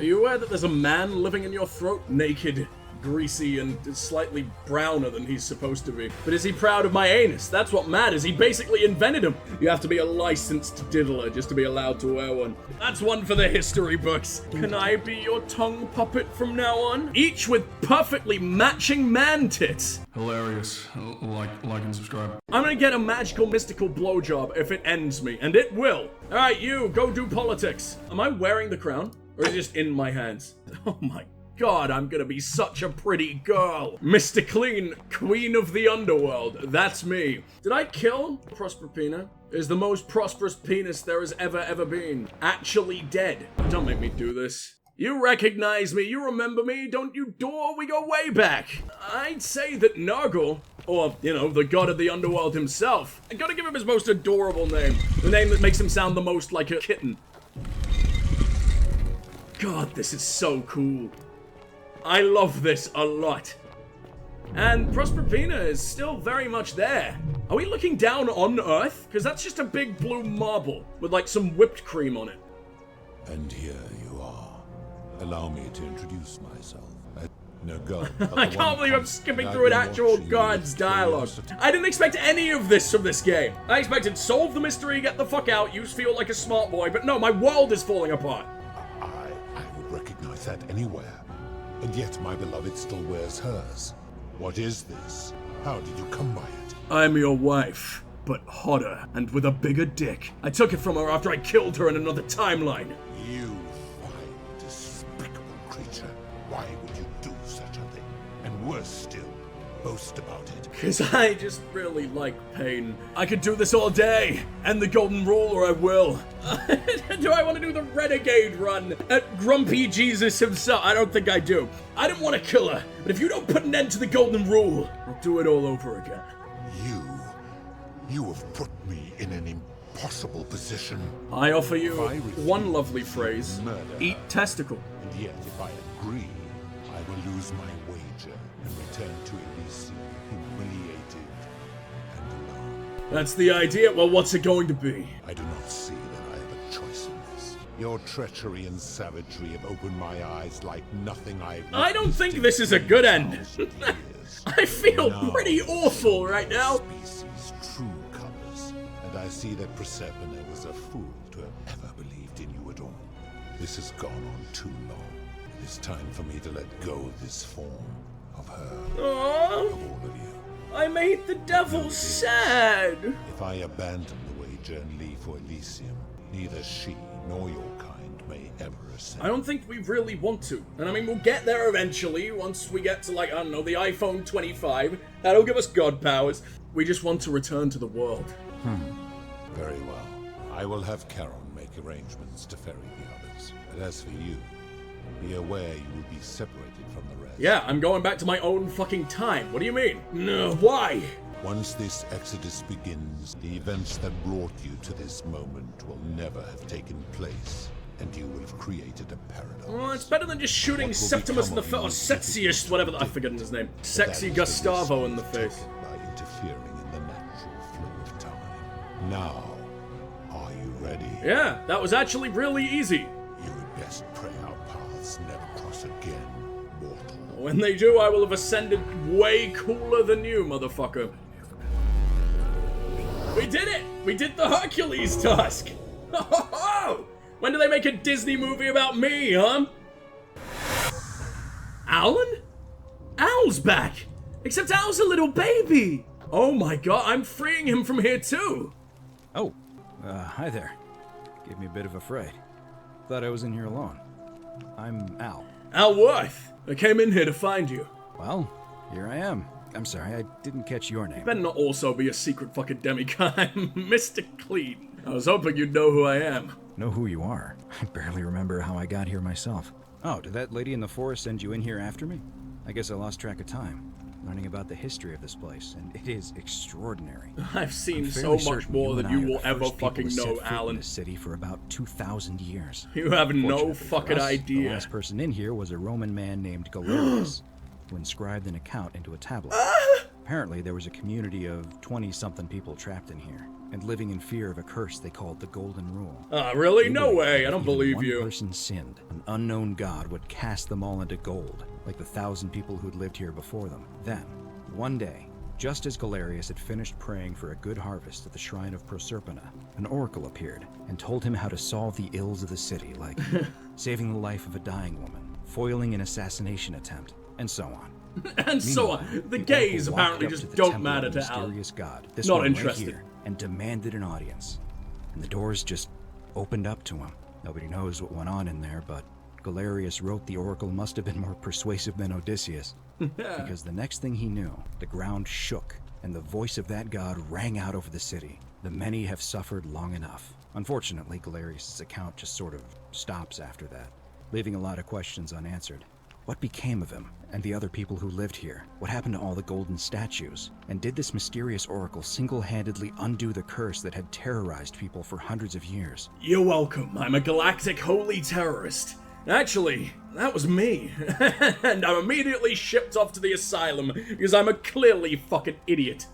Are you aware that there's a man living in your throat? Naked, greasy, and slightly browner than he's supposed to be. But is he proud of my anus? That's what matters. He basically invented him. You have to be a licensed diddler just to be allowed to wear one. That's one for the history books. Can I be your tongue puppet from now on? Each with perfectly matching man tits. Hilarious. Like and subscribe. I'm gonna get a magical, mystical blowjob if it ends me, and it will. Alright, you, go do politics. Am I wearing the crown? Or is it just in my hands? Oh my God, I'm gonna be such a pretty girl. Mr. Clean, Queen of the Underworld. That's me. Did I kill Proserpina? Is the most prosperous penis there has ever been actually dead? Don't make me do this. You recognize me, you remember me, don't you, Dor? We go way back. I'd say that Nurgle, or, you know, the god of the underworld himself, I gotta give him his most adorable name. The name that makes him sound the most like a kitten. God, this is so cool. I love this a lot. And Proserpina is still very much there. Are we looking down on Earth? Because that's just a big blue marble with like some whipped cream on it. And here you are. Allow me to introduce myself. I can't believe I'm skipping through an actual god's dialogue. I didn't expect any of this from this game. I expected solve the mystery, get the fuck out, you feel like a smart boy, but no, my world is falling apart. I would recognize that anywhere. And yet my beloved still wears hers. What is this? How did you come by it? I'm your wife, but hotter and with a bigger dick. I took it from her after I killed her in another timeline. You fine, despicable creature. Why would you do such a thing? And worse still, boast about it. Because I just really like pain. I could do this all day. And the golden rule, or I will. Do I want to do the renegade run at Grumpy Jesus himself? I don't think I do. I didn't want to kill her, but if you don't put an end to the golden rule, I'll do it all over again. You have put me in an impossible position. I offer you one lovely phrase. Murder. Eat testicle. And yet, if I agree, I will lose my wager and return to Elysium humiliated and alone. That's the idea. Well, what's it going to be? I do not see that I have a choice in this. Your treachery and savagery have opened my eyes like nothing I've... I don't think this is a good end. I feel pretty awful right now. Species' true colors, and I see that Proserpina was a fool to have ever believed in you at all. This has gone on too long. It is time for me to let go of this form of her, Aww. of all of you. I made the devil sad. If I abandon the wager and leave for Elysium, neither she nor your kind may ever ascend. I don't think we really want to. And I mean, we'll get there eventually once we get to, like, I don't know, the iPhone 25. That'll give us god powers. We just want to return to the world. Very well. I will have Charon make arrangements to ferry the others. But as for you, be aware you will be separated from the rest. Yeah, I'm going back to my own fucking time. What do you mean? No, why? Once this exodus begins, the events that brought you to this moment will never have taken place, and you will have created a paradox. Well, it's better than just shooting Septimus in the face, or Sexius, whatever, I've forgotten his name. Sexy Gustavo in the face. By interfering in the natural flow of time. Now, are you ready? Yeah, that was actually really easy. You had best pray our paths never cross again, mortal. When they do, I will have ascended way cooler than you, motherfucker. We did it! We did the Hercules task! Ho ho ho! When do they make a Disney movie about me, huh? Alan? Al's back! Except Al's a little baby! Oh my god, I'm freeing him from here too! Oh, hi there. Gave me a bit of a fright. Thought I was in here alone. I'm Al. Al Worth! I came in here to find you. Well, here I am. I'm sorry, I didn't catch your name. Better not also be a secret fucking demigod. I'm Mr. Clean. I was hoping you'd know who I am. Know who you are? I barely remember how I got here myself. Oh, did that lady in the forest send you in here after me? I guess I lost track of time. Learning about the history of this place, and it is extraordinary. I've seen so much more than you will ever fucking know, Alan. In this city for about 2,000 years. You have no fucking idea. The last person in here was a Roman man named Galerius, who inscribed an account into a tablet. Apparently, there was a community of 20-something people trapped in here. and living in fear of a curse they called the Golden Rule. Really? They No believed way. that I don't if believe one you. person sinned, an unknown god would cast them all into gold, like the 1,000 people who'd lived here before them. Then, one day, just as Galerius had finished praying for a good harvest at the shrine of Proserpina, an oracle appeared and told him how to solve the ills of the city, like saving the life of a dying woman, foiling an assassination attempt, and so on. And so on. The gays oracle apparently walked up just to the don't temple matter of the to Al. mysterious god, this Not one right interested. here, and demanded an audience. And the doors just opened up to him. Nobody knows what went on in there, but Galerius wrote the oracle must have been more persuasive than Odysseus. Because the next thing he knew, the ground shook, and the voice of that god rang out over the city. The many have suffered long enough. Unfortunately, Galerius' account just sort of stops after that, leaving a lot of questions unanswered. What became of him and the other people who lived here? What happened to all the golden statues? And did this mysterious oracle single-handedly undo the curse that had terrorized people for hundreds of years? You're welcome. I'm a galactic holy terrorist. Actually, that was me. And I'm immediately shipped off to the asylum because I'm a clearly fucking idiot.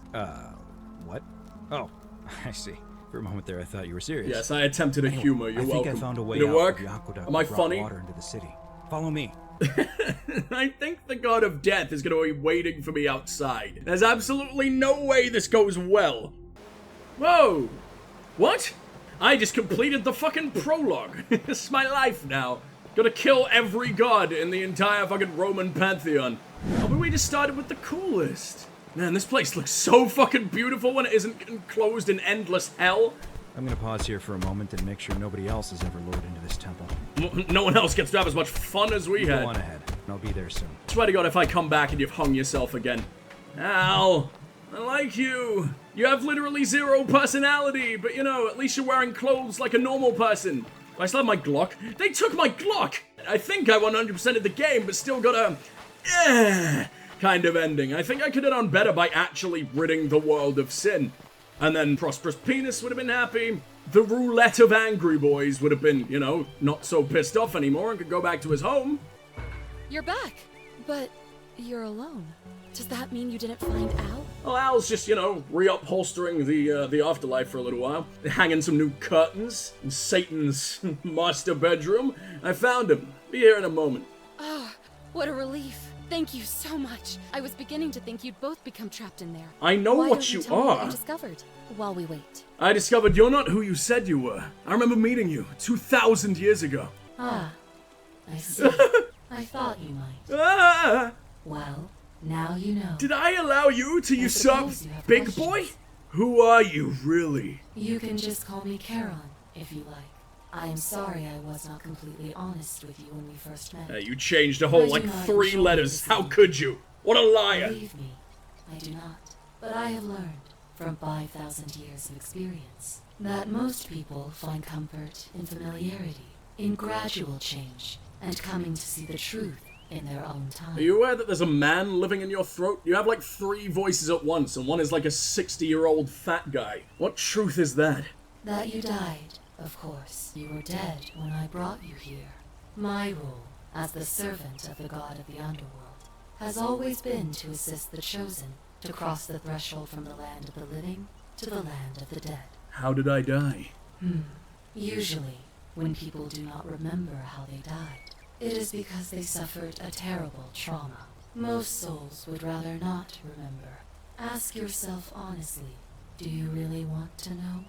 What? Oh, I see. For a moment there, I thought you were serious. Yes, I attempted a humor. You're I think welcome. I found a way Did it out work? of the aqueduct Am I that brought funny? water into the city. Follow me. I think the god of death is going to be waiting for me outside. There's absolutely no way this goes well. Whoa! What? I just completed the fucking prologue. This is my life now. Gotta kill every god in the entire fucking Roman pantheon. Oh, but we just started with the coolest. Man, this place looks so fucking beautiful when it isn't enclosed in endless hell. I'm gonna pause here for a moment and make sure nobody else has ever lured into this temple. No one else gets to have as much fun as we had. Go on ahead. I'll be there soon. Swear to God, if I come back and you've hung yourself again. Al, I like you. You have literally zero personality, but you know, at least you're wearing clothes like a normal person. I still have my Glock. They took my Glock! I think I 100%ed the game, but still got a kind of ending. I think I could have done better by actually ridding the world of sin. And then Prosperous Penis would have been happy. The Roulette of Angry Boys would have been, you know, not so pissed off anymore and could go back to his home. You're back, but you're alone. Does that mean you didn't find Al? Well, Al's just, you know, reupholstering the afterlife for a little while. Hanging some new curtains in Satan's master bedroom. I found him. Be here in a moment. Ah, what a relief. Thank you so much. I was beginning to think you'd both become trapped in there. I know Why what don't you tell me what are. you discovered while we wait. I discovered you're not who you said you were. I remember meeting you 2,000 years ago. Ah, I see. I thought you might. Ah! Well, now you know. Did I allow you to usurp suppose you have Big questions. Boy? Who are you, really? You can just call me Charon, if you like. I am sorry I was not completely honest with you when we first met. You changed a whole, I do like, not 3 enjoy letters. this How thing. could you? What a liar. Believe me, I do not. But I have learned, from 5,000 years of experience, that most people find comfort in familiarity, in gradual change, and coming to see the truth in their own time. Are you aware that there's a man living in your throat? You have like 3 voices at once, and one is like a 60-year-old fat guy. What truth is that? That you died, of course. You were dead when I brought you here. My role, as the servant of the god of the underworld, has always been to assist the chosen to cross the threshold from the land of the living to the land of the dead. How did I die? Usually, when people do not remember how they died, it is because they suffered a terrible trauma. Most souls would rather not remember. Ask yourself honestly, do you really want to know?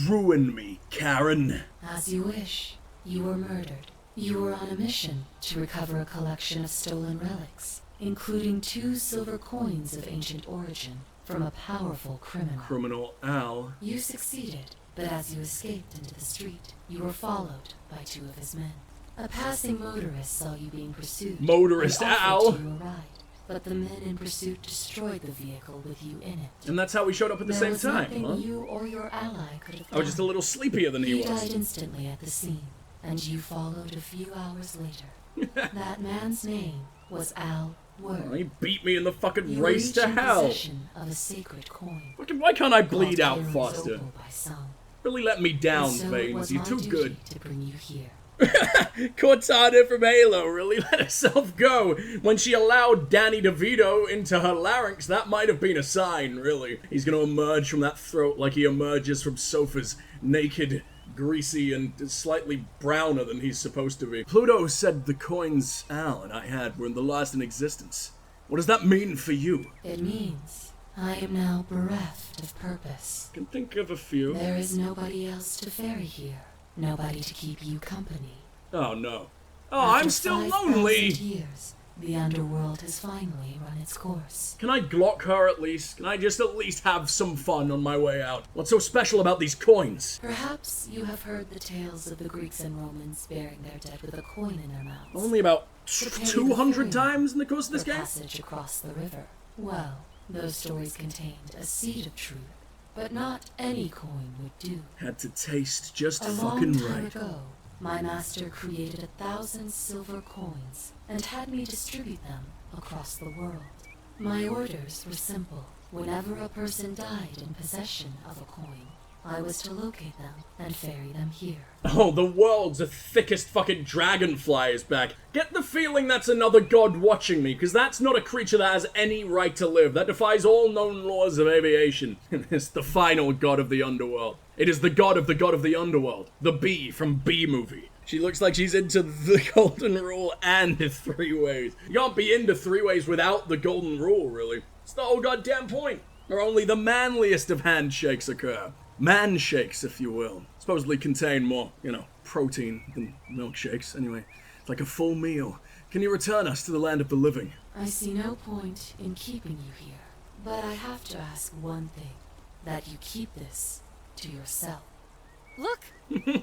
Ruin me, Karen. As you wish. You were murdered. You were on a mission to recover a collection of stolen relics, including 2 silver coins of ancient origin from a powerful criminal. Criminal Al. You succeeded, but as you escaped into the street, you were followed by 2 of his men. A passing motorist saw you being pursued. Motorist and offered Al. you a ride, but the men in pursuit destroyed the vehicle with you in it. And that's how we showed up at the There same was time, nothing huh? you or your ally could have I was just a done. little sleepier than he He died was. instantly at the scene, and you followed a few hours later. That man's name was Al Word. He beat me in the fucking You race reach to in hell. possession of a sacred coin. Why can't I bleed called out Ares faster? Opal by some. Really let me down, And so it Veins. was You're my too duty good. to bring you here. Cortana from Halo really let herself go when she allowed Danny DeVito into her larynx. That might have been a sign, really. He's gonna emerge from that throat like he emerges from sofas, naked, greasy, and slightly browner than he's supposed to be. Pluto said the coins Al and I had were the last in existence. What does that mean for you? It means I am now bereft of purpose. I can think of a few. There is nobody else to ferry here. Nobody to keep you company. Oh no. Oh, After I'm still 5,000 lonely! years, the underworld has finally run its course. Can I Glock her at least? Can I just at least have some fun on my way out? What's so special about these coins? Perhaps you have heard the tales of the Greeks and Romans burying their dead with a coin in their mouths. Only about Prepare 200 the times in the course of this their game? passage across the river. Well, those stories contained a seed of truth, but not any coin would do. Had to taste just A fucking long time right. ago, my master created 1,000 silver coins and had me distribute them across the world. My orders were simple. Whenever a person died in possession of a coin, I was to locate them and ferry them here. Oh, the world's the thickest fucking dragonfly is back. Get the feeling that's another god watching me, because that's not a creature that has any right to live. That defies all known laws of aviation. It's the final god of the underworld. It is the god of the underworld. The bee from Bee Movie. She looks like she's into the golden rule and the 3 ways. You can't be into 3 ways without the golden rule, really. It's the whole goddamn point. Or only the manliest of handshakes occur. Man shakes, if you will. Supposedly contain more, protein than milkshakes. Anyway, it's like a full meal. Can you return us to the land of the living? I see no point in keeping you here, but I have to ask one thing. That you keep this to yourself. Look!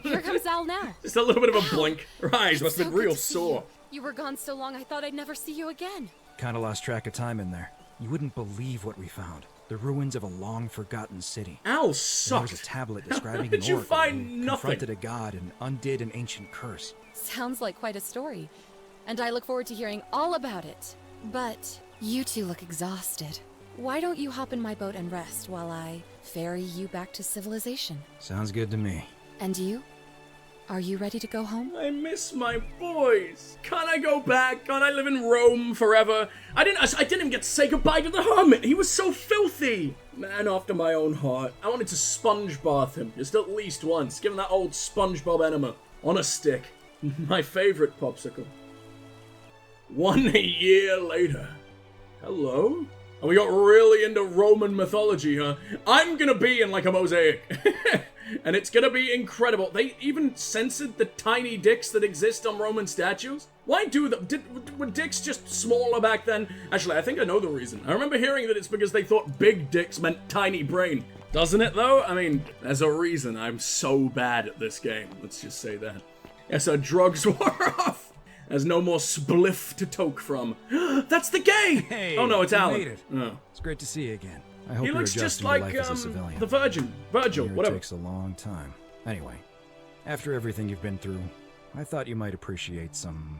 Here comes Al now. Just a little bit of a blink. Her eyes must have So been good real to see sore. You were gone so long I thought I'd never see you again. Kinda lost track of time in there. You wouldn't believe what we found. The ruins of a long-forgotten city. Al There was sucked. a tablet describing did an you oracle find who nothing? confronted a god and undid an ancient curse. Sounds like quite a story. And I look forward to hearing all about it. But you two look exhausted. Why don't you hop in my boat and rest while I ferry you back to civilization? Sounds good to me. And you? Are you ready to go home? I miss my boys. Can't I go back? Can't I live in Rome forever? I didn't even get to say goodbye to the hermit. He was so filthy. Man after my own heart. I wanted to sponge bath him just at least once. Give him that old SpongeBob enema on a stick. My favorite popsicle. 1 year later. Hello? And we got really into Roman mythology, huh? I'm gonna be in like a mosaic. And it's gonna be incredible. They even censored the tiny dicks that exist on Roman statues? Why do them? Were dicks just smaller back then? Actually, I think I know the reason. I remember hearing that it's because they thought big dicks meant tiny brain. Doesn't it though? I mean, there's a reason I'm so bad at this game. Let's just say that. Yes, our drugs wore off. There's no more spliff to toke from. That's the gay! Hey, oh no, it's you Alan. made it. Oh. It's great to see you again. I hope He you're looks just adjusting to like life as a civilian. the Virgil, Here whatever. It takes a long time. Anyway, after everything you've been through, I thought you might appreciate some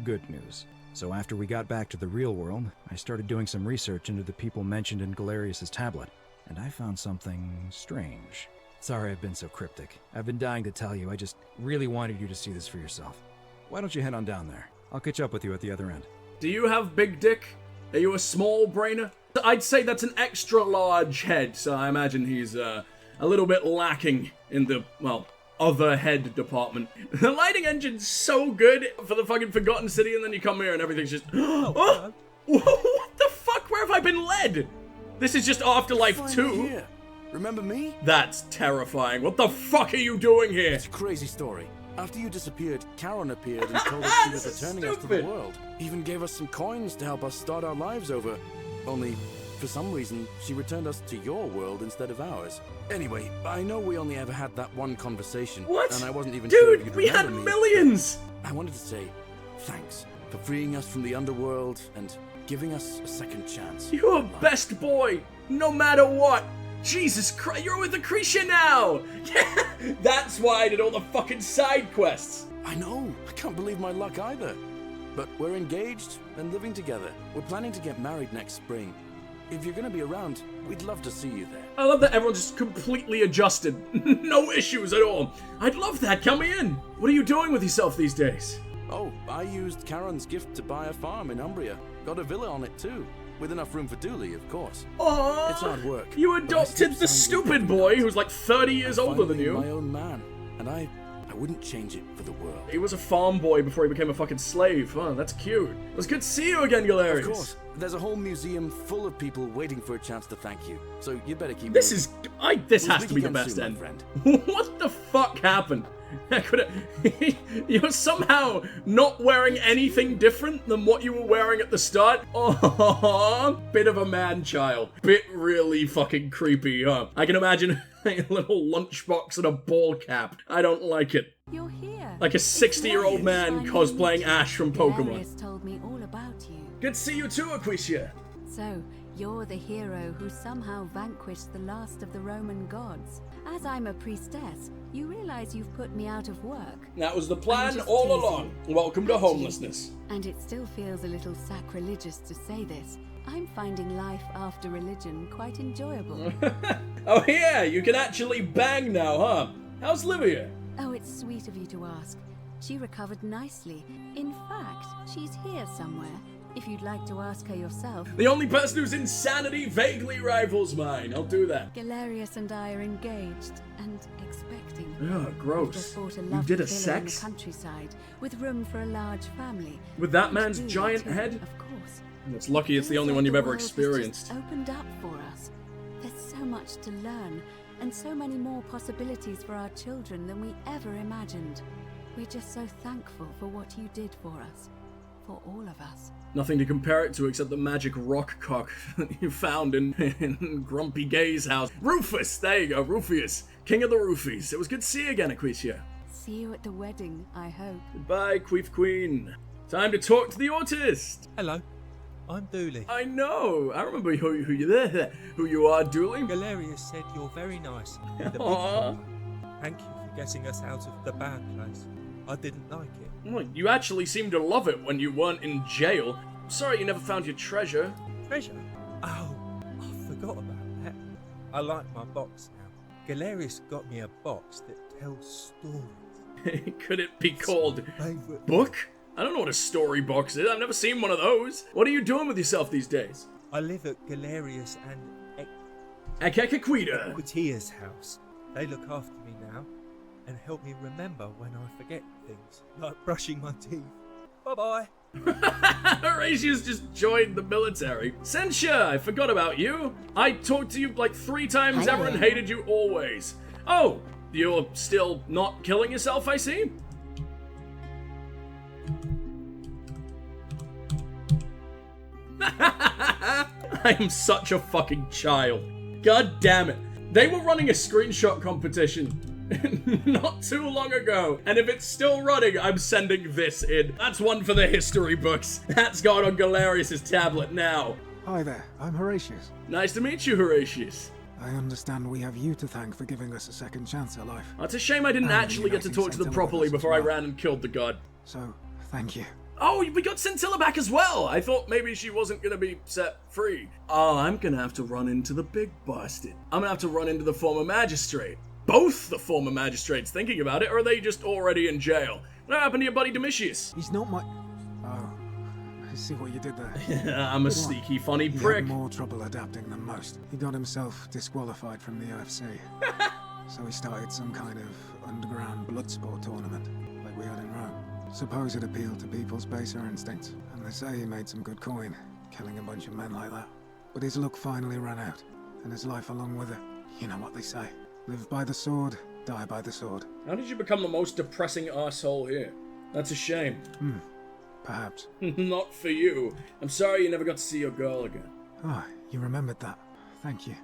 good news. So after we got back to the real world, I started doing some research into the people mentioned in Galerius' tablet, and I found something strange. Sorry I've been so cryptic. I've been dying to tell you, I just really wanted you to see this for yourself. Why don't you head on down there? I'll catch up with you at the other end. Do you have big dick? Are you a small brainer? I'd say that's an extra large head, so I imagine he's a little bit lacking in the, well, other head department. The lighting engine's so good for the fucking Forgotten City, and then you come here and everything's just... Oh! What the fuck? Where have I been led? This is just Afterlife 2. Here. Remember me? That's terrifying. What the fuck are you doing here? It's a crazy story. After you disappeared, Karen appeared and told us she was This is returning us to the stupid. world. Even gave us some coins to help us start our lives over. Only, for some reason, she returned us to your world instead of ours. Anyway, I know we only ever had that one conversation. What? And I wasn't even sure if Dude, you'd we had remember me. millions! I wanted to say thanks for freeing us from the underworld and giving us a second chance. You're best boy, no matter what. Jesus Christ, you're with Lucretia now! Yeah, that's why I did all the fucking side quests. I know. I can't believe my luck either. But we're engaged and living together. We're planning to get married next spring. if you're gonna be around, we'd love to see you there. I love that everyone's just completely adjusted. No issues at all. I'd love that. Count me in. What are you doing with yourself these days? Oh, I used Charon's gift to buy a farm in Umbria. Got a villa on it too. With enough room for Dooley, of course. Aww. It's hard work. You adopted the stupid boy who's like 30 years older than you. My own man, and I wouldn't change it for the world. He was a farm boy before he became a fucking slave. Huh, that's cute. It was good to see you again, Galerius. Of course. There's a whole museum full of people waiting for a chance to thank you. So you better keep This moving. is... This We'll has to be the speak best again end. soon, my friend. What the fuck happened? You're somehow not wearing anything different than what you were wearing at the start? Oh, bit of a man-child. Bit really fucking creepy, huh? I can imagine a little lunchbox and a ball cap. I don't like it. You're here. Like a 60-year-old man cosplaying Ash from Pokemon. Galerius told me all about you. Good to see you too, Aquicia. So, you're the hero who somehow vanquished the last of the Roman gods. As I'm a priestess, you realize you've put me out of work. That was the I'm plan just all teasing. along. Welcome to homelessness. And it still feels a little sacrilegious to say this. I'm finding life after religion quite enjoyable. Oh yeah, you can actually bang now, huh? How's Livia? Oh, it's sweet of you to ask. She recovered nicely. In fact, she's here somewhere. If you'd like to ask her yourself. The only person whose insanity vaguely rivals mine. I'll do that. Galerius and I are engaged and expecting. Ugh, We've gross. just bought a You lovely did a villa in the sex? countryside with room for a large family. With that And man's Julia giant too, head? Of course. It's lucky it's the Feels only like one you've the ever world has just experienced. Opened up for us. There's so much to learn, and so many more possibilities for our children than we ever imagined. We're just so thankful for what you did for us. For all of us. Nothing to compare it to except the magic rock cock that you found in Grumpy Gay's house. Rufus! There you go, Rufius. King of the Roofies. It was good to see you again, Aquicia. See you at the wedding, I hope. Goodbye, Queef Queen. Time to talk to the autist. Hello, I'm Dooley. I know. I remember who you are, Dooley. Galerius said you're very nice. And a big Aw. boy. Thank you for getting us out of the bad place. I didn't like it. Well, you actually seemed to love it when you weren't in jail. Sorry you never found your treasure. Treasure? Oh, I forgot about that. I like my box now. Galerius got me a box that tells stories. Could it be called Favorite book? I don't know what a story box is. I've never seen one of those. What are you doing with yourself these days? I live at Galerius and Akekaquita. Equitia's house. They look after me now and help me remember when I forget things, like brushing my teeth. Bye-bye. Horatius just joined the military. Sentia, I forgot about you. I talked to you like 3 times ever and hated you always. Oh, you're still not killing yourself, I see? I am such a fucking child. God damn it. They were running a screenshot competition not too long ago, and if it's still running, I'm sending this in. That's one for the history books. That's gone on Galerius' tablet now. Hi there, I'm Horatius. Nice to meet you, Horatius. I understand we have you to thank for giving us a second chance at life. It's a shame I didn't And actually get to uniting talk to them Scintilla properly with us as before I well. ran and killed the god. So, thank you. Oh, we got Scintilla back as well. I thought maybe she wasn't gonna be set free. Oh, I'm gonna have to run into the big bastard. I'm gonna have to run into the former magistrate. Both the former magistrates, thinking about it, or are they just already in jail? What happened to your buddy Domitius? He's not my... Oh, I see what you did there. I'm a sneaky, funny He prick. had more trouble adapting than most. He got himself disqualified from the UFC. So he started some kind of underground blood sport tournament, like we had in Rome. Suppose it appealed to people's baser instincts, and they say he made some good coin, killing a bunch of men like that. But his luck finally ran out, and his life along with it. You know what they say. Live by the sword, die by the sword. How did you become the most depressing arsehole here? That's a shame. Perhaps. Not for you. I'm sorry you never got to see your girl again. Ah, you remembered that. Thank you.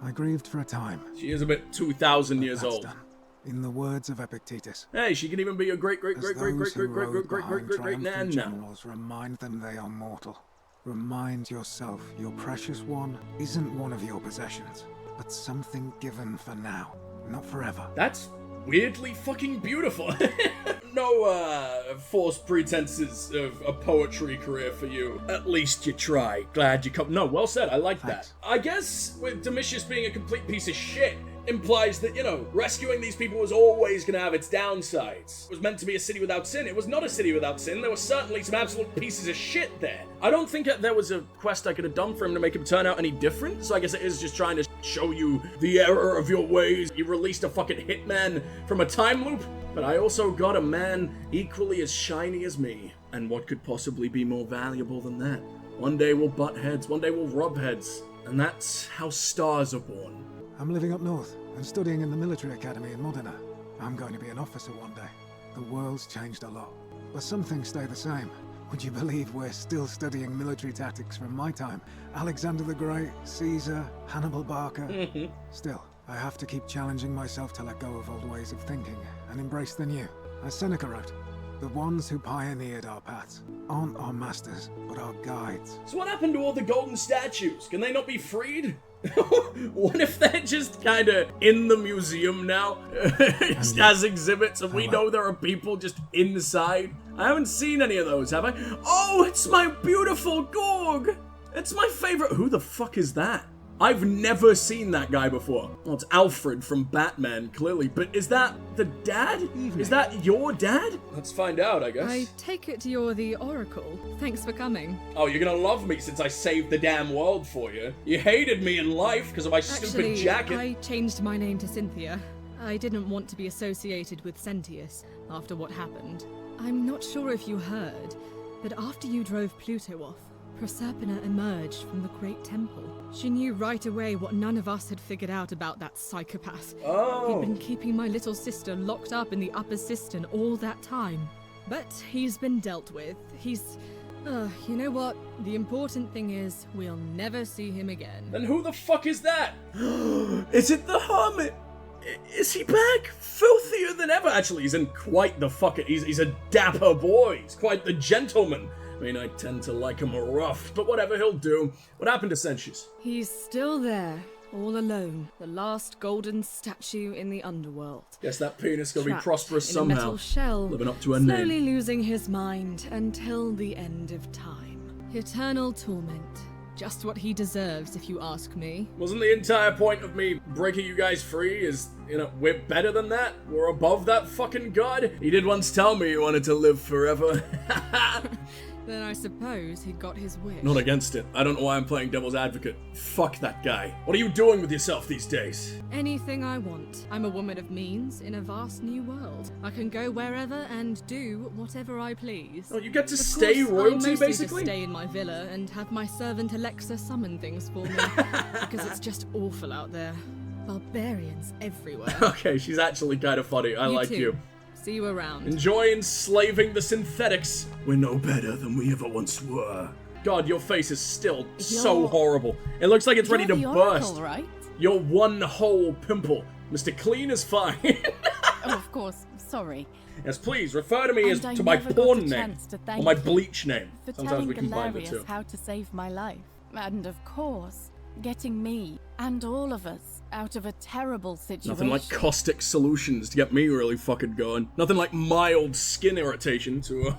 I grieved for a time. She is a bit 2,000 but years that's old. done. In the words of Epictetus, Hey, she can even be your great as those who rode behind triumphant nan. generals, remind them they are mortal. Remind yourself your precious one isn't one of your possessions, but something given for now, not forever. That's weirdly fucking beautiful. false pretenses of a poetry career for you. At least you try. Glad you come. No, well said. I like that. I guess with Domitius being a complete piece of shit implies that, rescuing these people was always going to have its downsides. It was meant to be a city without sin. It was not a city without sin. There were certainly some absolute pieces of shit there. I don't think there was a quest I could have done for him to make him turn out any different, so I guess it is just trying to show you the error of your ways. You released a fucking hitman from a time loop, but I also got a man equally as shiny as me. And what could possibly be more valuable than that? One day we'll butt heads, one day we'll rub heads, and that's how stars are born. I'm living up north and studying in the military academy in Modena. I'm going to be an officer one day. The world's changed a lot, but some things stay the same. Would you believe we're still studying military tactics from my time? Alexander the Great, Caesar, Hannibal Barca. Still, I have to keep challenging myself to let go of old ways of thinking and embrace the new. As Seneca wrote, the ones who pioneered our paths aren't our masters, but our guides. So what happened to all the golden statues? Can they not be freed? What if they're just kind of in the museum now as exhibits and we know there are people just inside? I haven't seen any of those, have I? Oh, it's my beautiful Gorg! It's my favorite. Who the fuck is that? I've never seen that guy before. Well, it's Alfred from Batman, clearly. But is that the dad? Is that your dad? Let's find out, I guess. I take it you're the Oracle. Thanks for coming. Oh, you're gonna love me since I saved the damn world for you. You hated me in life because of my stupid jacket. I changed my name to Cynthia. I didn't want to be associated with Sentius after what happened. I'm not sure if you heard, but after you drove Pluto off, Proserpina emerged from the Great Temple. She knew right away what none of us had figured out about that psychopath. Oh. He'd been keeping my little sister locked up in the upper cistern all that time. But he's been dealt with. He's... you know what? The important thing is, we'll never see him again. Then who the fuck is that? Is it the Hermit? Is he back? Filthier than ever. Actually, he's in quite the fucking... He's a dapper boy. He's quite the gentleman. I mean, I tend to like him rough, but whatever, he'll do. What happened to Sentius? He's still there, all alone. The last golden statue in the underworld. Guess that penis gonna be Trapped prosperous in somehow. a metal shell, living up to her slowly name. losing his mind until the end of time. Eternal torment. Just what he deserves, if you ask me. Wasn't the entire point of me breaking you guys free is, we're better than that? We're above that fucking god? He did once tell me he wanted to live forever. Then I suppose he got his wish. Not against it. I don't know why I'm playing devil's advocate. Fuck that guy. What are you doing with yourself these days? Anything I want. I'm a woman of means in a vast new world. I can go wherever and do whatever I please. Oh, you get to Of stay course, royalty, I mostly basically? just stay in my villa and have my servant Alexa summon things for me. Because it's just awful out there. Barbarians everywhere. Okay, she's actually kind of funny. I like too. you. See you around. Enjoy enslaving the synthetics. We're no better than we ever once were. God, your face is still so horrible. It looks like it's ready to You're the Oracle, burst. right? You're one whole pimple. Mr. Clean is fine. Oh, of course. Sorry. Yes, please, refer to me as And I to my never got porn a name. chance to Or thank my you bleach name. for Sometimes telling we combine the Galerius two. how to save my life. And of course, getting me and all of us out of a terrible situation. Nothing like caustic solutions to get me really fucking going. Nothing like mild skin irritation to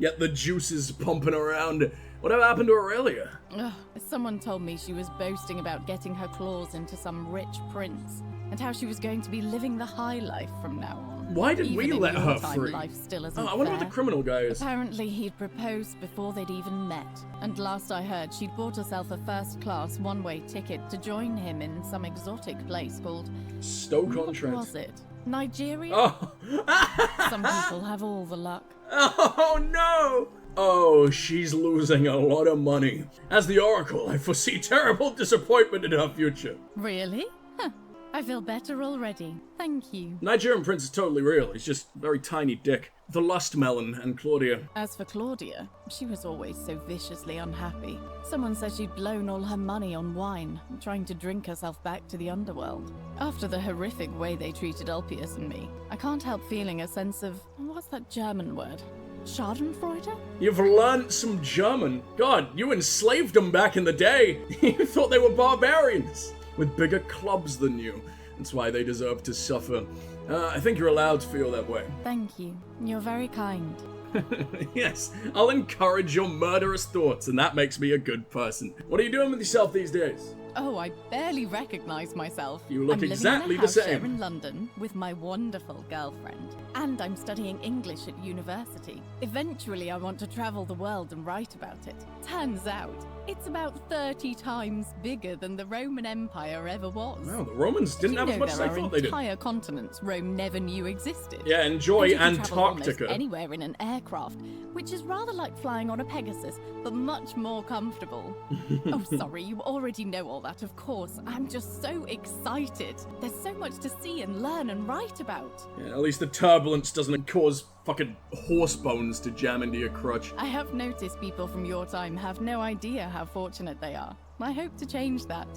get the juices pumping around. Whatever happened to Aurelia? Ugh, someone told me she was boasting about getting her claws into some rich prince, and how she was going to be living the high life from now on. Why did Even we in let your her time, free? Life still isn't I wonder what the fair. criminal guy is. Apparently he'd proposed before they'd even met, and last I heard she'd bought herself a first-class one-way ticket to join him in some exotic place called... Stoke-on-Trent. What was it? Nigeria? Oh. Some people have all the luck. Oh no! Oh, she's losing a lot of money. As the Oracle, I foresee terrible disappointment in her future. Really? Huh. I feel better already. Thank you. Nigerian prince is totally real. He's just a very tiny dick. The lust melon and Claudia. As for Claudia, she was always so viciously unhappy. Someone said she'd blown all her money on wine, trying to drink herself back to the underworld. After the horrific way they treated Ulpius and me, I can't help feeling a sense of... what's that German word? Schadenfreude? You've learned some German. God, you enslaved them back in the day. You thought they were barbarians with bigger clubs than you. That's why they deserve to suffer. I think you're allowed to feel that way. Thank you. You're very kind. Yes, I'll encourage your murderous thoughts, and that makes me a good person. What are you doing with yourself these days? Oh, I barely recognize myself. You look I'm exactly living in a the house same. share in London with my wonderful girlfriend. And I'm studying English at university. Eventually, I want to travel the world and write about it. Turns out, it's about 30 times bigger than the Roman Empire ever was. Wow, the Romans didn't have as much as I thought they did. Entire continents Rome never knew existed. Yeah, enjoy and you can travel Antarctica. almost anywhere in an aircraft, which is rather like flying on a Pegasus, but much more comfortable. Oh, sorry, you already know all that, of course. I'm just so excited. There's so much to see and learn and write about. Yeah, at least the turbulence doesn't cause fucking horse bones to jam into your crutch. I have noticed people from your time have no idea how fortunate they are. I hope to change that.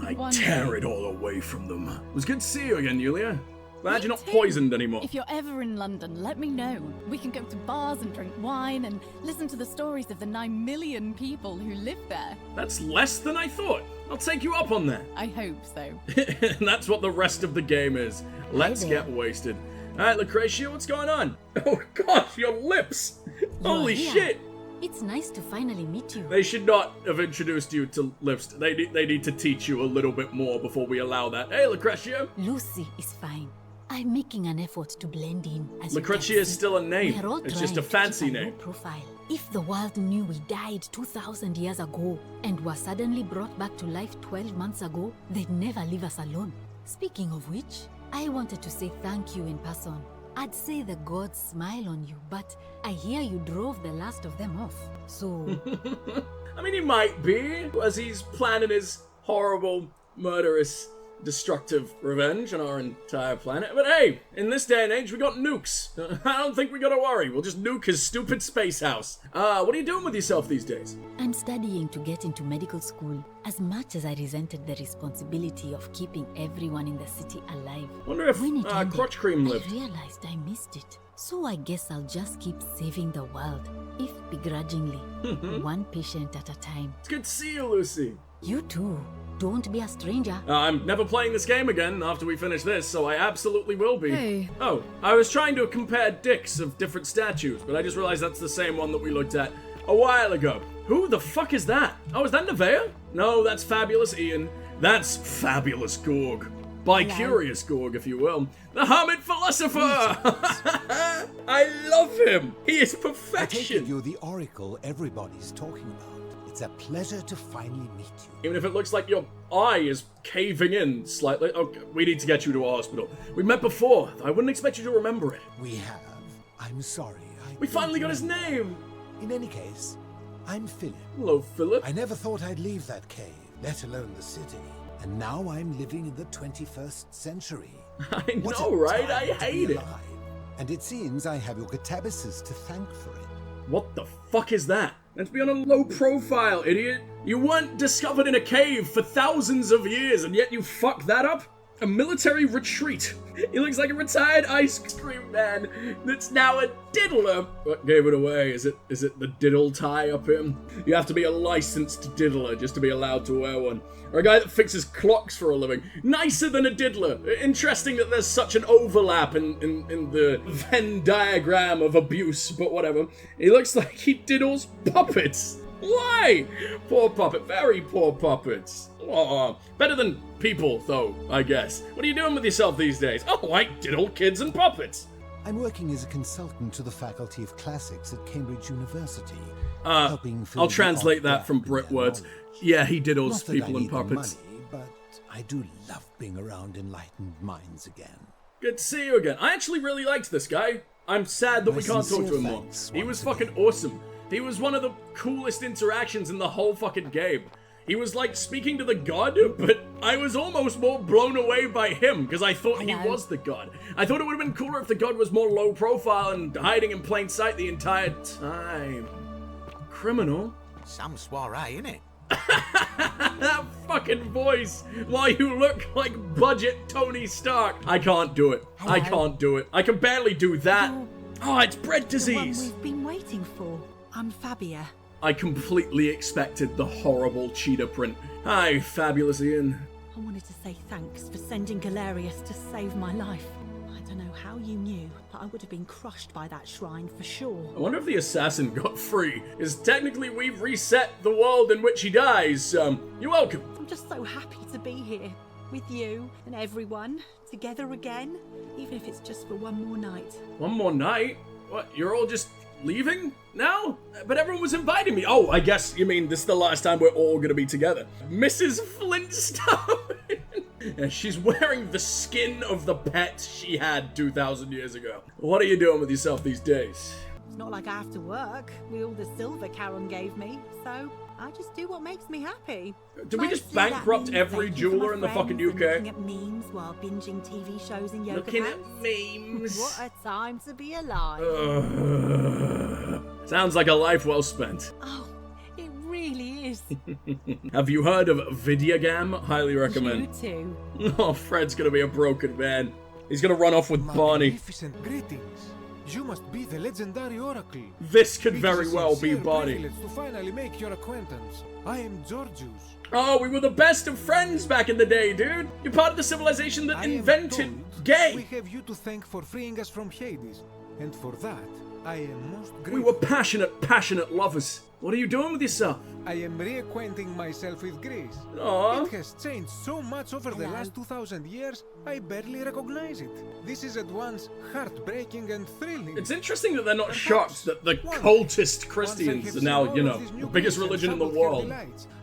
I One tear day. it all away from them. It was good to see you again, Yulia. Glad Me you're not too. poisoned anymore. If you're ever in London, let me know. We can go to bars and drink wine and listen to the stories of the 9 million people who live there. That's less than I thought. I'll take you up on that. I hope so. And that's what the rest of the game is. Let's there. get wasted. Alright, Lucretia, what's going on? Oh gosh, your lips! Holy here. shit! It's nice to finally meet you. They should not have introduced you to lips. They need to teach you a little bit more before we allow that. Hey, Lucretia! Lucy is fine. I'm making an effort to blend in. As Lucretia you can is see. still a name. We're all It's just a trying to fancy keep a low name. profile. If the world knew we died 2,000 years ago and were suddenly brought back to life 12 months ago, they'd never leave us alone. Speaking of which, I wanted to say thank you in person. I'd say the gods smile on you, but I hear you drove the last of them off. So, I mean, he might be, as he's planning his horrible, murderous, destructive revenge on our entire planet. But hey, in this day and age, we got nukes. I don't think we gotta worry. We'll just nuke his stupid space house. What are you doing with yourself these days? I'm studying to get into medical school. As much as I resented the responsibility of keeping everyone in the city alive, Wonder if when it ended, Crotch Cream lived. I realized I missed it. So I guess I'll just keep saving the world, if begrudgingly, one patient at a time. It's good to see you, Lucy. You too. Don't be a stranger. I'm never playing this game again after we finish this, so I absolutely will be. Hey. Oh, I was trying to compare dicks of different statues, but I just realized that's the same one that we looked at a while ago. Who the fuck is that? Oh, is that Nevaeh? No, that's Fabulous Ian. That's Fabulous Gorg. Bi-curious Gorg, if you will. The Hermit Philosopher! I love him! He is I take it perfection! you're the oracle everybody's talking about. It's a pleasure to finally meet you. Even if it looks like your eye is caving in slightly. Okay, we need to get you to a hospital. We met before. I wouldn't expect you to remember it. We have. I'm sorry. We finally got his name! In any case, I'm Philip. Hello, Philip. I never thought I'd leave that cave, let alone the city. And now I'm living in the 21st century. I What know, a right? time I to be hate it. alive. And it seems I have your catabasis to thank for it. What the fuck is that? Let's be on a low profile, idiot. You weren't discovered in a cave for thousands of years, and yet you fucked that up? A military retreat. He looks like a retired ice cream man that's now a diddler. What gave it away? Is it the diddle tie up him? You have to be a licensed diddler just to be allowed to wear one. Or a guy that fixes clocks for a living. Nicer than a diddler. Interesting that there's such an overlap in the Venn diagram of abuse, but whatever. He looks like he diddles puppets. Why? Poor puppet. Very poor puppets. Aw, better than people, though, I guess. What are you doing with yourself these days? Oh, I diddle kids and puppets. I'm working as a consultant to the Faculty of Classics at Cambridge University. I'll translate that from Brit words. Yeah, he diddles Not that people I and need the puppets. money, but I do love being around enlightened minds again. Good to see you again. I actually really liked this guy. I'm sad that My we can't talk to sincere him more. thanks He was once fucking awesome. He was one of the coolest interactions in the whole fucking game. He was like speaking to the god, but I was almost more blown away by him because I thought he was the god. I thought it would have been cooler if the god was more low profile and hiding in plain sight the entire time. Criminal? Some soiree, innit? That fucking voice, while you look like budget Tony Stark. I can't do it. I can't do it. I can barely do that. Oh, it's bread disease. We've been waiting for. I'm Fabia. I completely expected the horrible cheetah print. Hi, Fabulous Ian. I wanted to say thanks for sending Galerius to save my life. I don't know how you knew, but I would have been crushed by that shrine for sure. I wonder if the assassin got free, because technically we've reset the world in which he dies. You're welcome. I'm just so happy to be here with you and everyone together again, even if it's just for one more night. One more night? What, you're all just leaving now? But everyone was inviting me. Oh, I guess you mean this is the last time we're all gonna be together. Mrs. Flintstone! Yeah, she's wearing the skin of the pet she had 2,000 years ago. What are you doing with yourself these days? It's not like I have to work with all the silver Karen gave me, so I just do what makes me happy. Did we just bankrupt every jeweler in the fucking UK? Looking at memes while binging TV shows and yoga Looking pants. at memes. What a time to be alive. Sounds like a life well spent. Oh, it really is. Have you heard of Videogam? Highly recommend. You too. Oh, Fred's gonna be a broken man. He's gonna run off with Barney. Magnificent greetings. You must be the legendary oracle. This could It is very a well be sincere Barney. privilege to finally make your acquaintance. I am Georgius. Oh, we were the best of friends back in the day, dude. You're part of the civilization that I am invented told gay. We have you to thank for freeing us from Hades, and for that, I am most grateful. We were passionate lovers. What are you doing with yourself? I am reacquainting myself with Greece. Aww. It has changed so much over the last 2,000 years, I barely recognize it. This is at once heartbreaking and thrilling. It's interesting that they're not shocked that the cultist Christians are now, you know, the biggest religion in the world.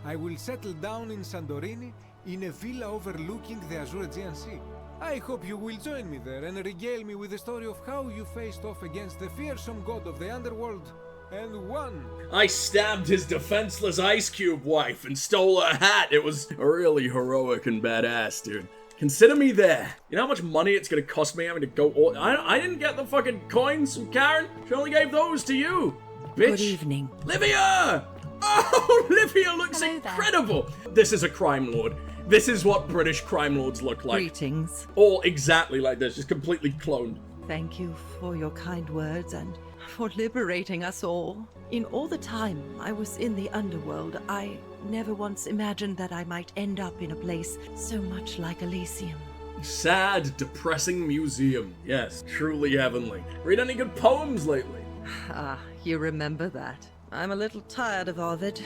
I will settle down in Santorini in a villa overlooking the Azure Sea. I hope you will join me there and regale me with the story of how you faced off against the fearsome god of the underworld and won. I stabbed his defenseless Ice Cube wife and stole her hat. It was really heroic and badass, dude. Consider me there. You know how much money it's gonna cost me having to go all... I didn't get the fucking coins from Karen. She only gave those to you, bitch. Good evening. Livia! Oh, Livia looks incredible. This is a crime lord. This is what British crime lords look like. Greetings. All exactly like this, just completely cloned. Thank you for your kind words and for liberating us all. In all the time I was in the underworld, I never once imagined that I might end up in a place so much like Elysium. Sad, depressing museum. Yes, truly heavenly. Read any good poems lately? Ah, you remember that. I'm a little tired of Ovid,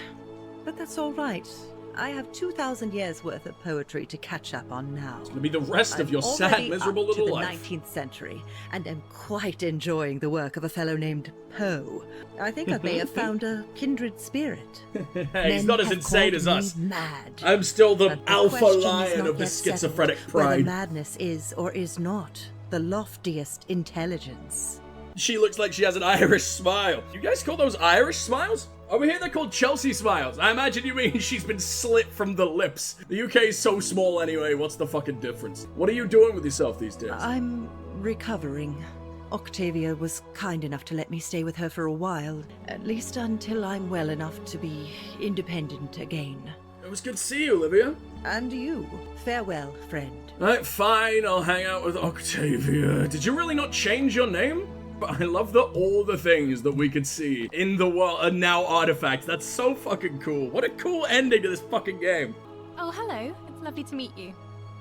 but that's all right. I have 2,000 years worth of poetry to catch up on now. It's gonna be the rest of your sad, miserable little life. I'm to the 19th century, and am quite enjoying the work of a fellow named Poe. I think I may have found a kindred spirit. He's not as insane as us. Mad. I'm still the But alpha question is lion not of the yet settled schizophrenic whether pride. madness is or is not the loftiest intelligence. She looks like she has an Irish smile. You guys call those Irish smiles? Over here they're called Chelsea smiles. I imagine you mean she's been slit from the lips. The UK is so small anyway, what's the fucking difference? What are you doing with yourself these days? I'm recovering. Octavia was kind enough to let me stay with her for a while, at least until I'm well enough to be independent again. It was good to see you, Olivia. And you. Farewell, friend. Alright, fine, I'll hang out with Octavia. Did you really not change your name? But I love that all the things that we could see in the world are now artifacts. That's so fucking cool. What a cool ending to this fucking game. Oh, hello. It's lovely to meet you.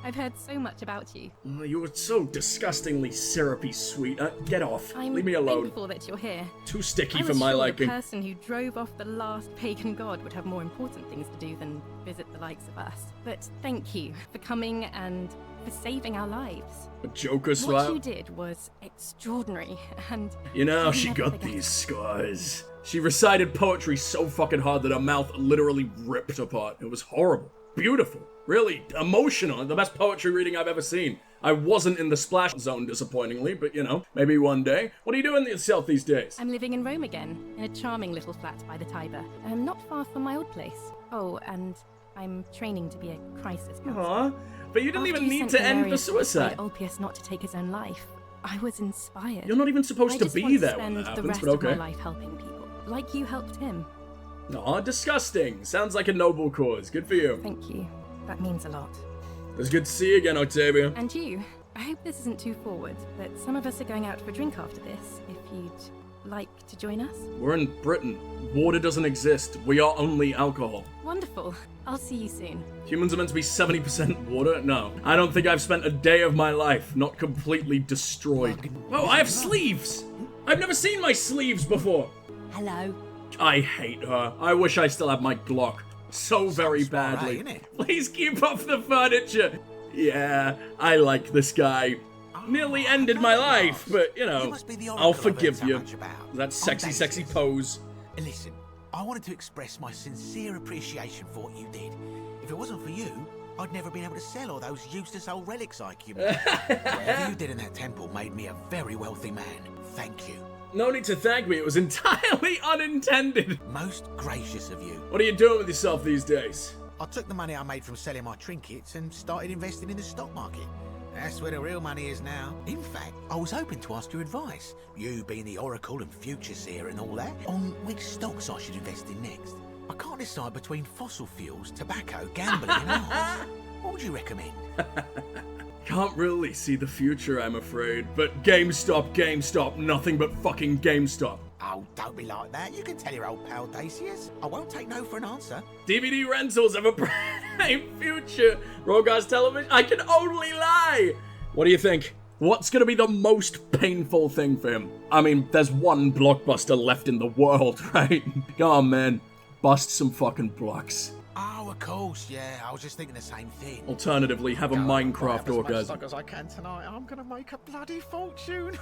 I've heard so much about you. Oh, you were so disgustingly syrupy sweet. Get off. I'm Leave me alone. thankful that you're here. Too sticky I for was my sure liking. The person who drove off the last pagan god would have more important things to do than visit the likes of us. But thank you for coming and for saving our lives. A Joker What smile. you did was extraordinary, and You know, I'll she never got forget these scars. She recited poetry so fucking hard that her mouth literally ripped apart. It was horrible. Beautiful. Really emotional. The best poetry reading I've ever seen. I wasn't in the splash zone, disappointingly, but you know, maybe one day. What are you doing yourself these days? I'm living in Rome again, in a charming little flat by the Tiber, not far from my old place. Oh, and I'm training to be a crisis counselor. Aw, but you didn't After even you need sent to end the Galerius to suicide. persuade Ulpius not to take his own life, I was inspired. You're not even supposed I to just be want there when spend that the happens, rest but okay. of my life helping people, like you helped him. Aw, disgusting. Sounds like a noble cause. Good for you. Thank you. That means a lot. It's good to see you again, Octavia. And you. I hope this isn't too forward, but some of us are going out for a drink after this, if you'd like to join us. We're in Britain. Water doesn't exist. We are only alcohol. Why Wonderful. I'll see you soon. Humans are meant to be 70% water? No. I don't think I've spent a day of my life not completely destroyed. Oh, I have sleeves! I've never seen my sleeves before! Hello. I hate her. I wish I still had my Glock. So very badly. innit? Please keep off the furniture! Yeah, I like this guy. Nearly ended my life, but, you know, I'll forgive you. That sexy, sexy pose. Listen, I wanted to express my sincere appreciation for what you did. If it wasn't for you, I'd never been able to sell all those useless old relics I accumulated. Whatever you did in that temple made me a very wealthy man. Thank you. No need to thank me, it was entirely unintended. Most gracious of you. What are you doing with yourself these days? I took the money I made from selling my trinkets and started investing in the stock market. That's where the real money is now. In fact, I was hoping to ask your advice, you being the Oracle and Future Seer and all that, on which stocks I should invest in next. I can't decide between fossil fuels, tobacco, gambling and arms. What would you recommend? Can't really see the future, I'm afraid. But GameStop, nothing but fucking GameStop. Oh, don't be like that. You can tell your old pal Dacius. I won't take no for an answer. DVD rentals have a bright future. Rogar's television, I can only lie. What do you think? What's gonna be the most painful thing for him? I mean, there's one blockbuster left in the world, right? Come on, man. Bust some fucking blocks. Oh, of course, yeah. I was just thinking the same thing. Alternatively, have a Minecraft As much orgasm. stock as I can tonight. I'm gonna make a bloody fortune.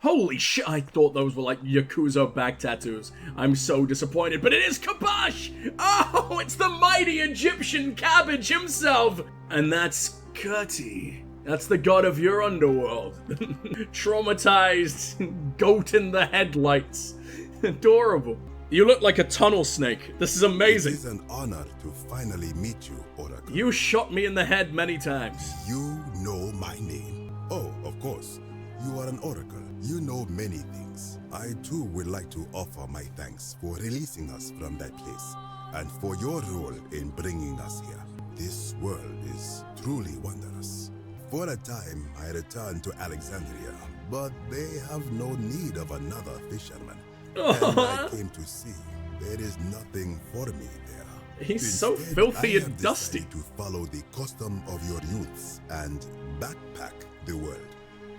Holy shit, I thought those were like Yakuza back tattoos. I'm so disappointed, but it is Kabash! Oh, it's the mighty Egyptian cabbage himself! And that's Cutty. That's the god of your underworld. Traumatized goat in the headlights. Adorable. You look like a tunnel snake. This is amazing. It is an honor to finally meet you, Oracle. You shot me in the head many times. You know my name. Oh, of course. You are an Oracle. You know many things. I too would like to offer my thanks for releasing us from that place and for your role in bringing us here. This world is truly wondrous. For a time, I returned to Alexandria, but they have no need of another fisherman. And I came to see there is nothing for me there. He's so filthy and dusty. To follow the custom of your youths and backpack the world.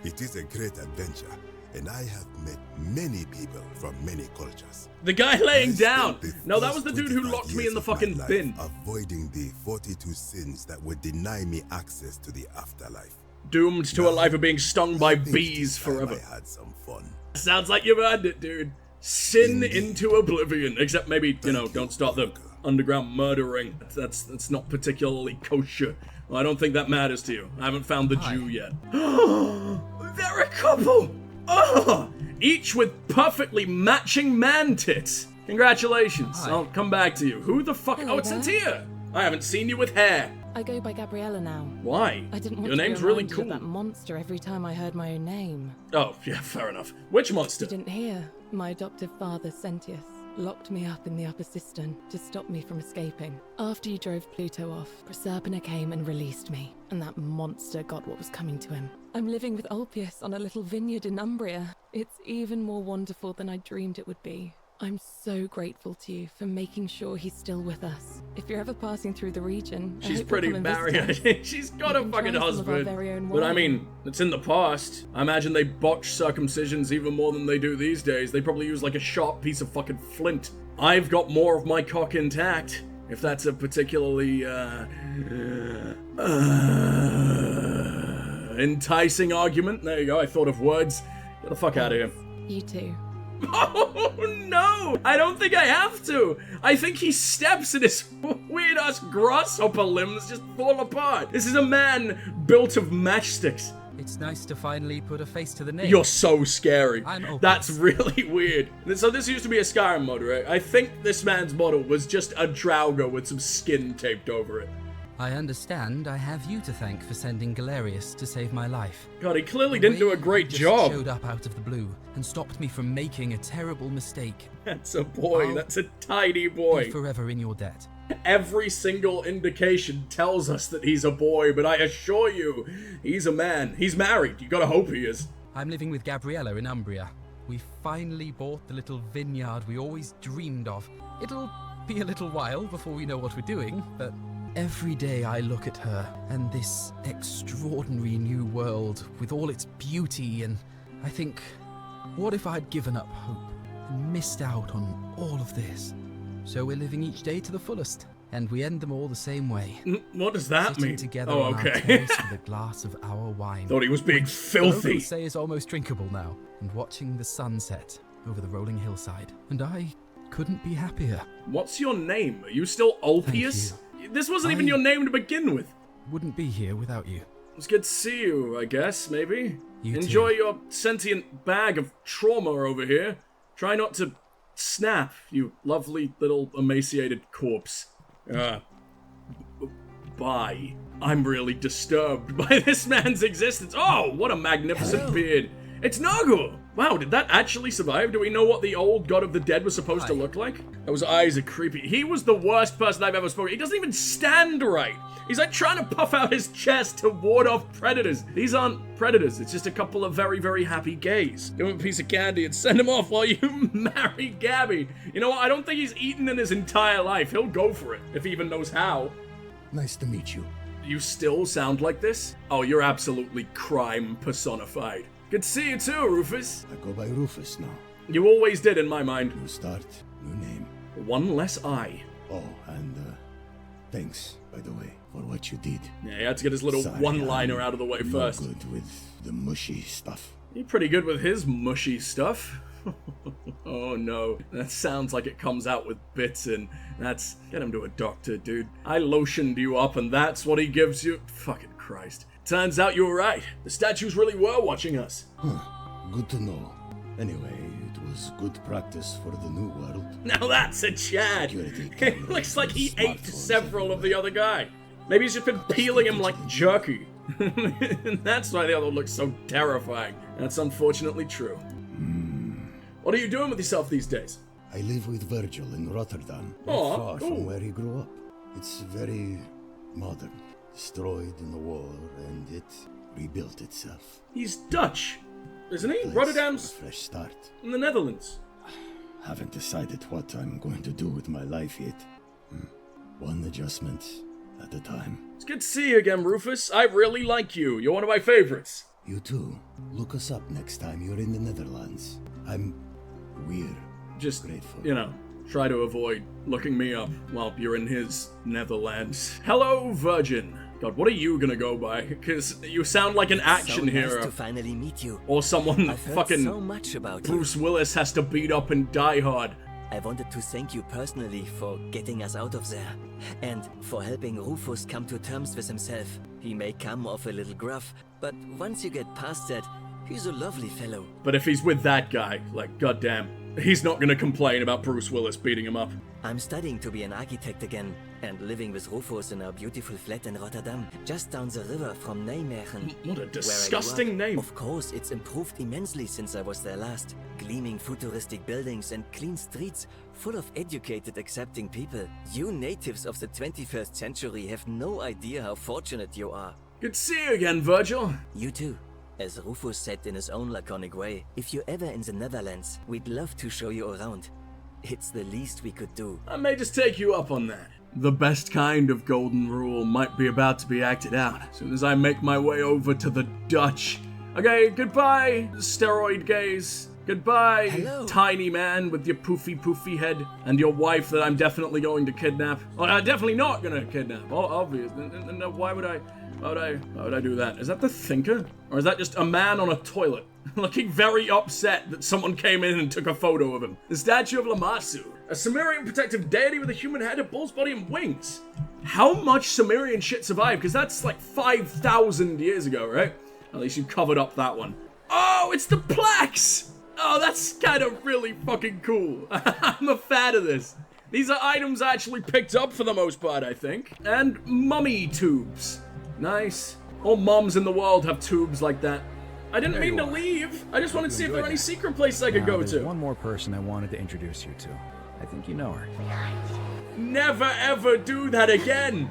It is a great adventure, and I have met many people from many cultures. The guy laying down! No, that was the dude who locked me in the fucking bin. Avoiding the 42 sins that would deny me access to the afterlife. Doomed to a life of being stung by bees forever. I had some fun. Sounds like you've earned it, dude. Sin into oblivion. Except maybe, you know, don't start the underground murdering. That's not particularly kosher. Well, I don't think that matters to you. I haven't found the Jew yet. They're a couple! Each with perfectly matching man tits. Congratulations. Hi. I'll come back to you. Who the fuck? Hello Oh, it's there. Antia. I haven't seen you with hair. I go by Gabriella now. Why? I didn't want Your to name's be really reminded cool. of that monster every time I heard my own name. Oh, yeah, fair enough. Which monster? You didn't hear. My adoptive father, Sentius, locked me up in the upper cistern to stop me from escaping. After you drove Pluto off, Proserpina came and released me, and that monster got what was coming to him. I'm living with Ulpius on a little vineyard in Umbria. It's even more wonderful than I dreamed it would be. I'm so grateful to you for making sure he's still with us. If you're ever passing through the region, I She's hope pretty you'll come and visit barrier. us. She's got You a can fucking try some of our husband. very own But I wine. mean, it's in the past. I imagine they botch circumcisions even more than they do these days. They probably use like a sharp piece of fucking flint. I've got more of my cock intact. If that's a particularly, enticing argument. There you go, I thought of words. Get the fuck out of here. You too. Oh no! I don't think I have to! I think he steps and his weird-ass grasshopper limbs just fall apart. This is a man built of matchsticks. It's nice to finally put a face to the name. You're so scary. I'm open. That's really weird. So this used to be a Skyrim mod, right? I think this man's model was just a Draugr with some skin taped over it. I understand I have you to thank for sending Galerius to save my life. God, he clearly didn't do a great Just job. showed up out of the blue and stopped me from making a terrible mistake. That's a boy. I'll That's a tiny Be boy. forever in your debt. Every single indication tells us that he's a boy, but I assure you, he's a man. He's married. You gotta hope he is. I'm living with Gabriella in Umbria. We finally bought the little vineyard we always dreamed of. It'll be a little while before we know what we're doing, but every day I look at her and this extraordinary new world with all its beauty, and I think, what if I'd given up hope and missed out on all of this? So we're living each day to the fullest, and we end them all the same way. What does that Sitting mean? together Oh, on okay. our terrace with a glass of our wine. Thought he was being which filthy. The locals say is almost drinkable now, and watching the sunset over the rolling hillside. And I couldn't be happier. What's your name? Are you still Ulpius? This wasn't even your name to begin with. Wouldn't be here without you. It's good to see you, I guess, maybe. You Enjoy too. your sentient bag of trauma over here. Try not to snap, you lovely little emaciated corpse. Bye. I'm really disturbed by this man's existence. Oh, what a magnificent beard. It's Nagu! Wow, did that actually survive? Do we know what the old god of the dead was supposed to look like? Those eyes are creepy. He was the worst person I've ever spoken. He doesn't even stand right. He's like trying to puff out his chest to ward off predators. These aren't predators. It's just a couple of very, very happy gays. Give him a piece of candy and send him off while you marry Gabby. You know what? I don't think he's eaten in his entire life. He'll go for it, if he even knows how. Nice to meet you. You still sound like this? Oh, you're absolutely crime personified. Good to see you too, Rufus. I go by Rufus now. You always did in my mind. New start, new name. One less eye. Oh, and thanks, by the way, for what you did. Yeah, he had to get his little Sorry, one-liner out of the way I'm first. No good with the mushy stuff. You're pretty good with his mushy stuff. Oh no, that sounds like it comes out with bits in. That's... Get him to a doctor, dude. I lotioned you up and that's what he gives you? Fucking Christ. Turns out you were right. The statues really were watching us. Huh. Good to know. Anyway, it was good practice for the new world. Now that's a Chad. It looks like he ate several of the other guy. Maybe he's just been peeling him like jerky. That's why the other one looks so terrifying. That's unfortunately true. What are you doing with yourself these days? I live with Virgil in Rotterdam, not Aw, far cool. from where he grew up. It's very modern. Destroyed in the war, and it rebuilt itself. He's Dutch, isn't he? Place Rotterdam's for a fresh start. in the Netherlands. Haven't decided what I'm going to do with my life yet. One adjustment at a time. It's good to see you again, Rufus. I really like you. You're one of my favorites. You too. Look us up next time you're in the Netherlands. We're just grateful. You know, try to avoid looking me up while you're in his Netherlands. Hello, Virgin. God, what are you gonna go by? Because you sound like an action hero. Nice to finally meet you. Or someone I've heard fucking so much about Bruce Willis has to beat up in Die Hard. I wanted to thank you personally for getting us out of there, and for helping Rufus come to terms with himself. He may come off a little gruff, but once you get past that, he's a lovely fellow. But if he's with that guy, like, goddamn, he's not gonna complain about Bruce Willis beating him up. I'm studying to be an architect again, and living with Rufus in our beautiful flat in Rotterdam, just down the river from Nijmegen. What a where I disgusting grew up. name. Of course, it's improved immensely since I was there last. Gleaming futuristic buildings and clean streets, full of educated, accepting people. You natives of the 21st century have no idea how fortunate you are. Good to see you again, Virgil. You too. As Rufus said in his own laconic way, if you're ever in the Netherlands, we'd love to show you around. It's the least we could do. I may just take you up on that. The best kind of golden rule might be about to be acted out as soon as I make my way over to the Dutch. Okay, goodbye, steroid gaze. Goodbye, Hello. tiny man with your poofy head and your wife that I'm definitely going to kidnap. Well, I'm definitely not gonna kidnap. Obvious. No, why would I do that? Is that the Thinker? Or is that just a man on a toilet? Looking very upset that someone came in and took a photo of him. The statue of Lamassu. A Sumerian protective deity with a human head, a bull's body, and wings. How much Sumerian shit survived? Because that's like 5,000 years ago, right? At least you covered up that one. Oh, it's the plaques! Oh, that's kind of really fucking cool. I'm a fan of this. These are items I actually picked up for the most part, I think. And mummy tubes. Nice. All mums in the world have tubes like that. I didn't mean to leave. I just wanted to see if there were any secret places I could go There's to. one more person I wanted to introduce you to. I think you know her. Never ever do that again.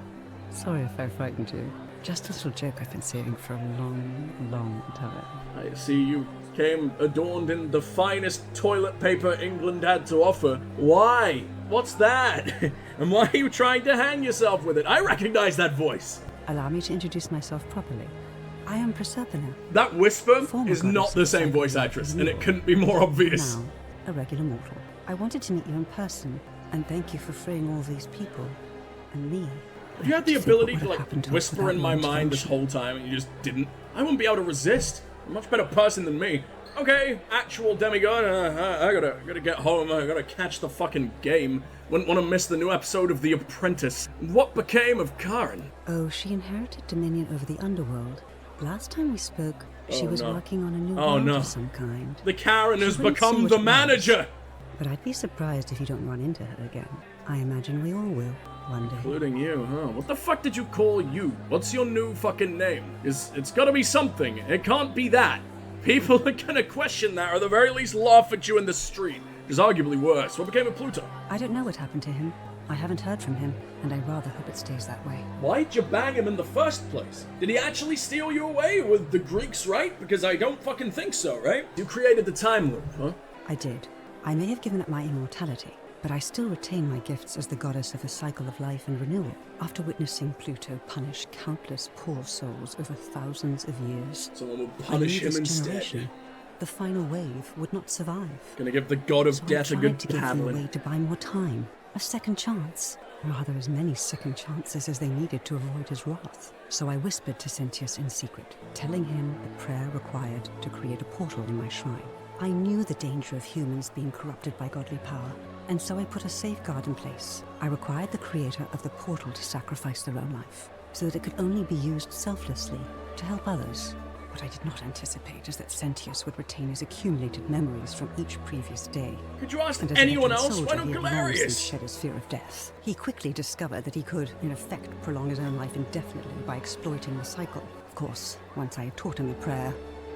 Sorry if I frightened you. Just a little joke I've been saving for a long, long time. I see you came adorned in the finest toilet paper England had to offer. Why? What's that? And why are you trying to hang yourself with it? I recognize that voice. Allow me to introduce myself properly. I am Proserpina. That whisper Former is not goddess the of same cycle voice life actress, and and it renewal. couldn't be more obvious. Now, a regular mortal. I wanted to meet you in person, and thank you for freeing all these people. And me. If you had the ability to, like, whisper in my mind this whole time and you just didn't, I wouldn't be able to resist. A much better person than me. Okay, actual demigod, I gotta get home, I gotta catch the fucking game. Wouldn't want to miss the new episode of The Apprentice. What became of Karen? Oh, she inherited dominion over the underworld. Last time we spoke, she was working on a new world of some kind. The Karen has She wouldn't say become what the it was, manager! But I'd be surprised if you don't run into her again. I imagine we all will, one day. Including you, huh? What the fuck did you call you? What's your new fucking name? It's gotta be something. It can't be that. People are gonna question that, or at the very least laugh at you in the street. Which is arguably worse. What became of Pluto? I don't know what happened to him. I haven't heard from him, and I rather hope it stays that way. Why'd you bang him in the first place? Did he actually steal you away with the Greeks, right? Because I don't fucking think so, right? You created the Timeloop, huh? I did. I may have given up my immortality, but I still retain my gifts as the goddess of the cycle of life and renewal. After witnessing Pluto punish countless poor souls over thousands of years, someone will I punish knew him this instead. generation, the final wave would not survive. Gonna give the god of So death I a tried good to give them a paddling. way to buy more time, a second chance. Rather, as many second chances as they needed to avoid his wrath. So I whispered to Sentius in secret, telling him the prayer required to create a portal in my shrine. I knew the danger of humans being corrupted by godly power, and so I put a safeguard in place. I required the creator of the portal to sacrifice their own life, so that it could only be used selflessly to help others. What I did not anticipate is that Sentius would retain his accumulated memories from each previous day. Could you ask And as a anyone veteran else? Why soldier, not he had long since Galerius? shed his fear of death. He quickly discovered that he could, in effect, prolong his own life indefinitely by exploiting the cycle. Of course, once I had taught him the prayer,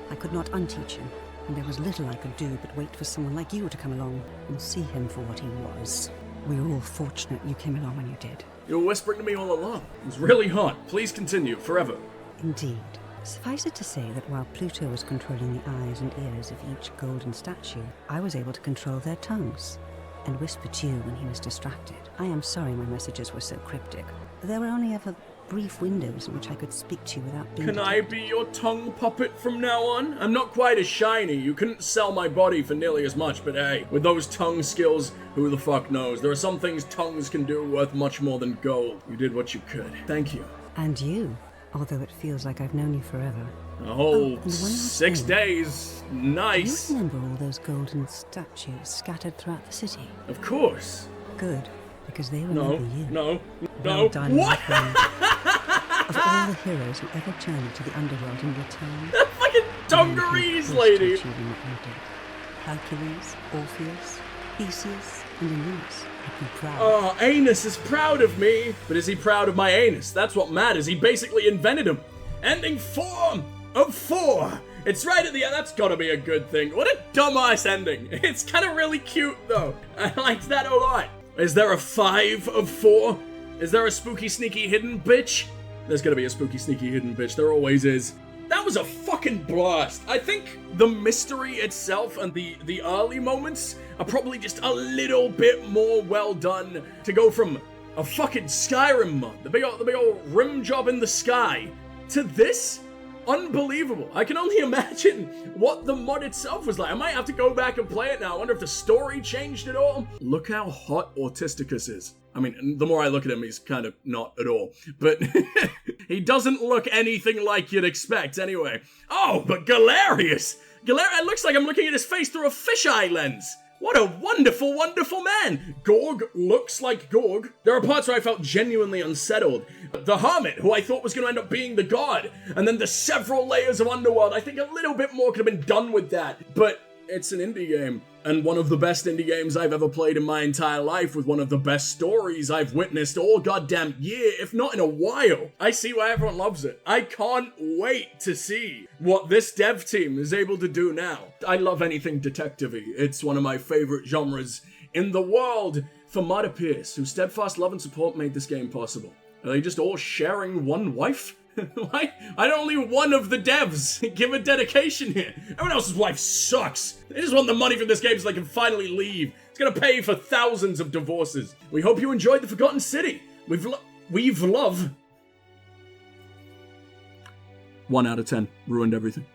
I could not unteach him, and there was little I could do but wait for someone like you to come along and see him for what he was. We were all fortunate you came along when you did. You were whispering to me all along. It was really hot. Please continue, forever. Indeed. Suffice it to say that while Pluto was controlling the eyes and ears of each golden statue, I was able to control their tongues, and whisper to you when he was distracted. I am sorry my messages were so cryptic. There were only ever brief windows in which I could speak to you without being Can I be your tongue puppet from now on? I'm not quite as shiny. You couldn't sell my body for nearly as much, but hey, with those tongue skills, who the fuck knows? There are some things tongues can do worth much more than gold. You did what you could. Thank you. And you, although it feels like I've known you forever. A whole and one last 6 thing. days. Nice. Do you remember all those golden statues scattered throughout the city? Of course. Good, because they No, remember you. no, Well no. done, What? my friend. Of all the heroes who ever journeyed to the underworld in return, That fucking dungarees lady. achieving what you did. Hercules, Orpheus, Theseus, and Aeneas would be proud. Oh, Anus is proud of me. But is he proud of my anus? That's what matters. He basically invented him. Ending form of 4. It's right at the end. That's gotta be a good thing. What a dumbass ending. It's kind of really cute, though. I liked that a lot. Is there a 5 of 4? Is there a spooky, sneaky, hidden bitch? There's gonna be a spooky, sneaky, hidden bitch. There always is. That was a fucking blast. I think the mystery itself and the early moments are probably just a little bit more well done to go from a fucking Skyrim mod, the big old rim job in the sky, to this. Unbelievable. I can only imagine what the mod itself was like. I might have to go back and play it now. I wonder if the story changed at all. Look how hot Autisticus is. I mean, the more I look at him, he's kind of not at all. But he doesn't look anything like you'd expect anyway. Oh, but Galerius! It looks like I'm looking at his face through a fisheye lens. What a wonderful, wonderful man! Gorg looks like Gorg. There are parts where I felt genuinely unsettled. The Hermit, who I thought was going to end up being the god. And then the several layers of Underworld. I think a little bit more could have been done with that. But it's an indie game. And one of the best indie games I've ever played in my entire life, with one of the best stories I've witnessed all goddamn year, if not in a while. I see why everyone loves it. I can't wait to see what this dev team is able to do now. I love anything detective-y. It's one of my favorite genres in the world. For Marta Pierce, whose steadfast love and support made this game possible. Are they just all sharing one wife? Why? I'm only one of the devs. Give a dedication here. Everyone else's life sucks. They just want the money from this game so they can finally leave. It's gonna pay for thousands of divorces. We hope you enjoyed The Forgotten City. We've love. 1 out of 10. Ruined everything.